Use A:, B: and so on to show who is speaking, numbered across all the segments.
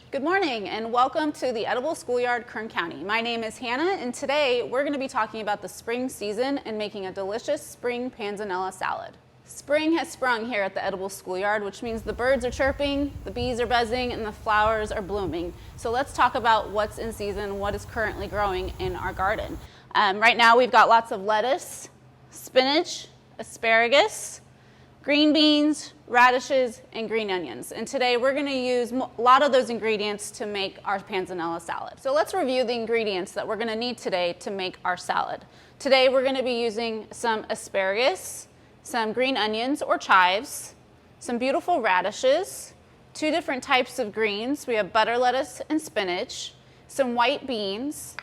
A: Good morning and welcome to the Edible Schoolyard, Kern County. My name is Hannah and today we're going to be talking about the spring season and making a delicious spring panzanella salad. Spring has sprung here at the Edible Schoolyard, which means the birds are chirping, the bees are buzzing, and the flowers are blooming. So let's talk about what's in season, what is currently growing in our garden. Right now we've got lots of lettuce, spinach, asparagus, green beans, radishes, and green onions. And today we're going to use a lot of those ingredients to make our panzanella salad. So let's review the ingredients that we're going to need today to make our salad. Today we're going to be using some asparagus, some green onions or chives, some beautiful radishes, 2 different types of greens. We have butter lettuce and spinach, some white beans,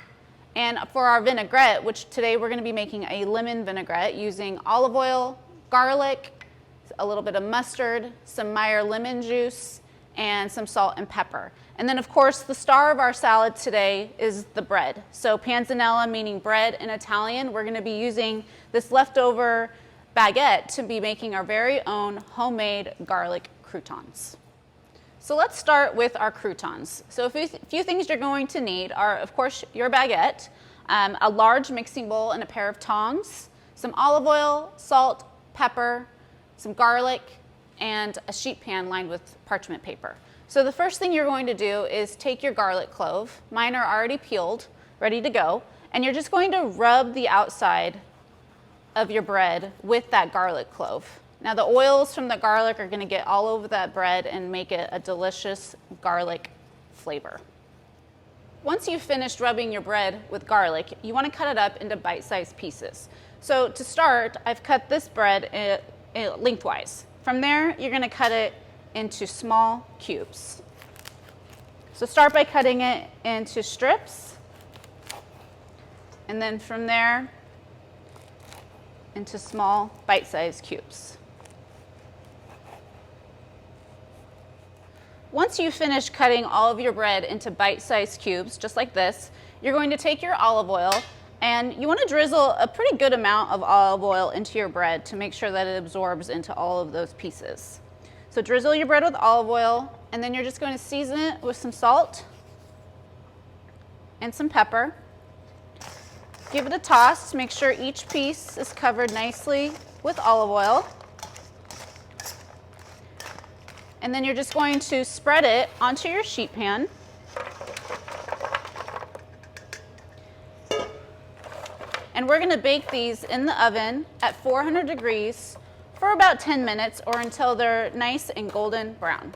A: and for our vinaigrette, which today we're going to be making a lemon vinaigrette using olive oil, garlic, a little bit of mustard, some Meyer lemon juice, and some salt and pepper. And then of course the star of our salad today is the bread. So panzanella meaning bread in Italian. We're going to be using this leftover baguette to be making our very own homemade garlic croutons. So let's start with our croutons. So a few things you're going to need are of course your baguette, a large mixing bowl and a pair of tongs, some olive oil, salt, pepper, some garlic, and a sheet pan lined with parchment paper. So the first thing you're going to do is take your garlic clove. Mine are already peeled, ready to go, and you're just going to rub the outside of your bread with that garlic clove. Now the oils from the garlic are going to get all over that bread and make it a delicious garlic flavor. Once you've finished rubbing your bread with garlic, you want to cut it up into bite-sized pieces. So to start, I've cut this bread lengthwise. From there, you're going to cut it into small cubes. So start by cutting it into strips, and then from there into small bite-sized cubes. Once you finish cutting all of your bread into bite-sized cubes, just like this, you're going to take your olive oil and you want to drizzle a pretty good amount of olive oil into your bread to make sure that it absorbs into all of those pieces. So drizzle your bread with olive oil, and then you're just going to season it with some salt and some pepper. Give it a toss to make sure each piece is covered nicely with olive oil. And then you're just going to spread it onto your sheet pan. And we're going to bake these in the oven at 400 degrees for about 10 minutes or until they're nice and golden brown.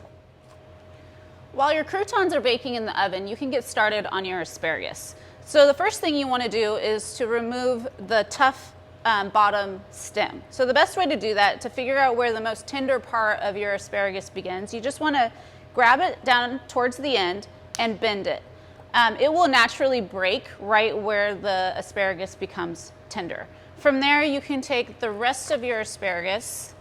A: While your croutons are baking in the oven, you can get started on your asparagus. So the first thing you want to do is to remove the tough bottom stem. So the best way to do that, to figure out where the most tender part of your asparagus begins, you just want to grab it down towards the end and bend it. It will naturally break right where the asparagus becomes tender. From there, you can take the rest of your asparagus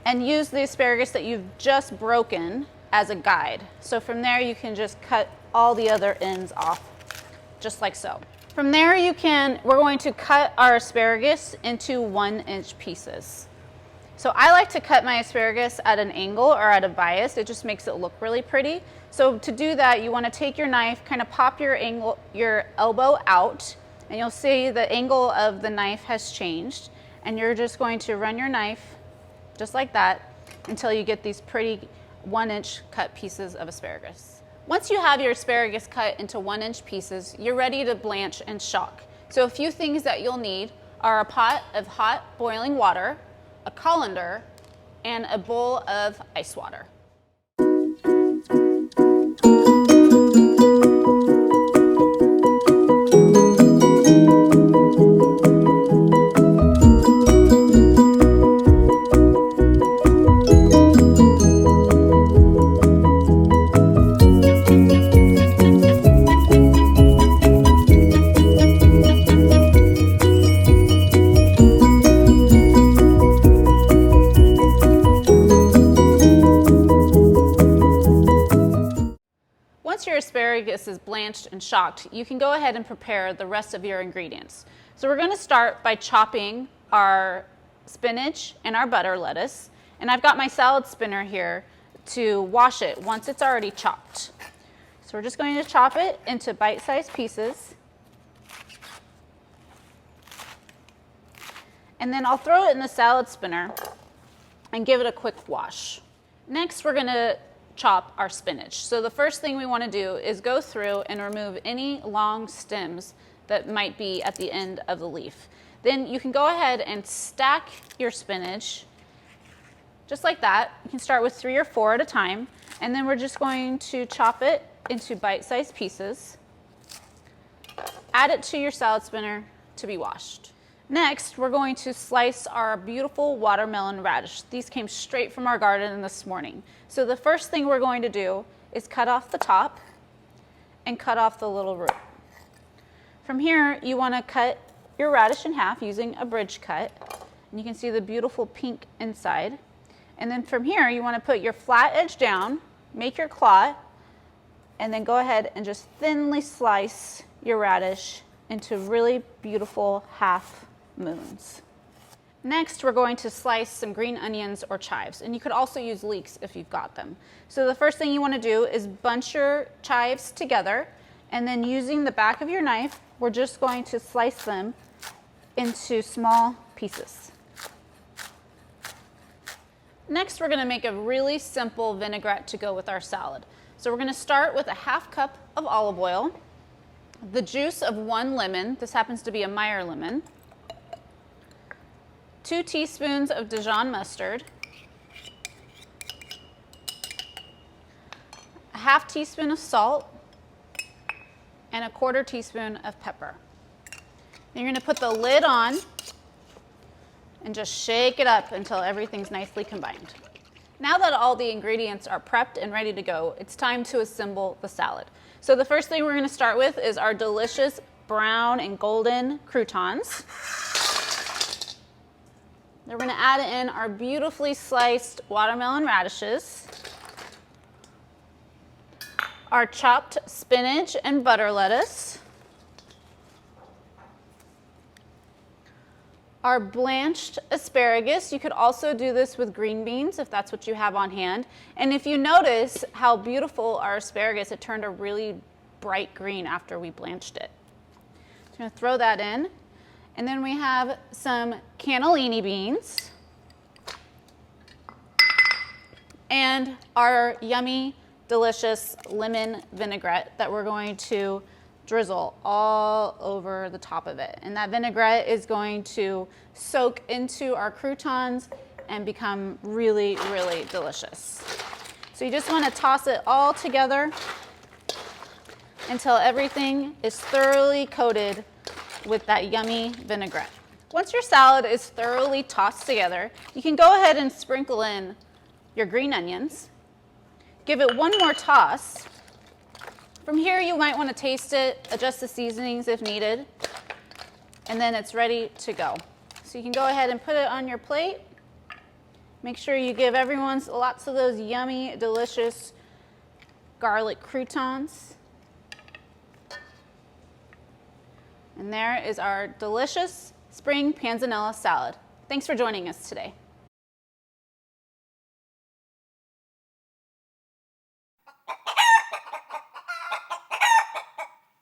A: and use the asparagus that you've just broken as a guide. So from there, you can just cut all the other ends off, just like so. From there, we're going to cut our asparagus into 1-inch pieces. So I like to cut my asparagus at an angle or at a bias. It just makes it look really pretty. So to do that, you want to take your knife, kind of pop your elbow out, and you'll see the angle of the knife has changed. And you're just going to run your knife just like that until you get these pretty 1-inch cut pieces of asparagus. Once you have your asparagus cut into 1-inch pieces, you're ready to blanch and shock. So a few things that you'll need are a pot of hot boiling water, a colander, and a bowl of ice water. Once your asparagus is blanched and shocked, you can go ahead and prepare the rest of your ingredients. So we're going to start by chopping our spinach and our butter lettuce. And I've got my salad spinner here to wash it once it's already chopped. So we're just going to chop it into bite-sized pieces. And then I'll throw it in the salad spinner and give it a quick wash. Next, we're gonna chop our spinach. So the first thing we wanna do is go through and remove any long stems that might be at the end of the leaf. Then you can go ahead and stack your spinach just like that. You can start with 3 or 4 at a time, and then we're just going to chop it into bite-sized pieces. Add it to your salad spinner to be washed. Next, we're going to slice our beautiful watermelon radish. These came straight from our garden this morning. So the first thing we're going to do is cut off the top and cut off the little root. From here, you want to cut your radish in half using a bridge cut. And you can see the beautiful pink inside. And then from here, you want to put your flat edge down, make your claw, and then go ahead and just thinly slice your radish into really beautiful half moons. Next, we're going to slice some green onions or chives, and you could also use leeks if you've got them. So the first thing you want to do is bunch your chives together, and then using the back of your knife, we're just going to slice them into small pieces. Next, we're going to make a really simple vinaigrette to go with our salad. So we're going to start with a ½ cup of olive oil, the juice of 1 lemon, this happens to be a Meyer lemon, 2 teaspoons of Dijon mustard, a ½ teaspoon of salt, and a ¼ teaspoon of pepper. Then you're going to put the lid on and just shake it up until everything's nicely combined. Now that all the ingredients are prepped and ready to go, it's time to assemble the salad. So the first thing we're going to start with is our delicious brown and golden croutons. Then we're going to add in our beautifully sliced watermelon radishes, our chopped spinach and butter lettuce, our blanched asparagus. You could also do this with green beans if that's what you have on hand. And if you notice how beautiful our asparagus, it turned a really bright green after we blanched it. So I'm going to throw that in. And then we have some cannellini beans and our yummy, delicious lemon vinaigrette that we're going to drizzle all over the top of it. And that vinaigrette is going to soak into our croutons and become really, really delicious. So you just want to toss it all together until everything is thoroughly coated with that yummy vinaigrette. Once your salad is thoroughly tossed together, you can go ahead and sprinkle in your green onions. Give it one more toss. From here, you might want to taste it, adjust the seasonings if needed, and then it's ready to go. So you can go ahead and put it on your plate. Make sure you give everyone lots of those yummy, delicious garlic croutons. And there is our delicious spring panzanella salad. Thanks for joining us today.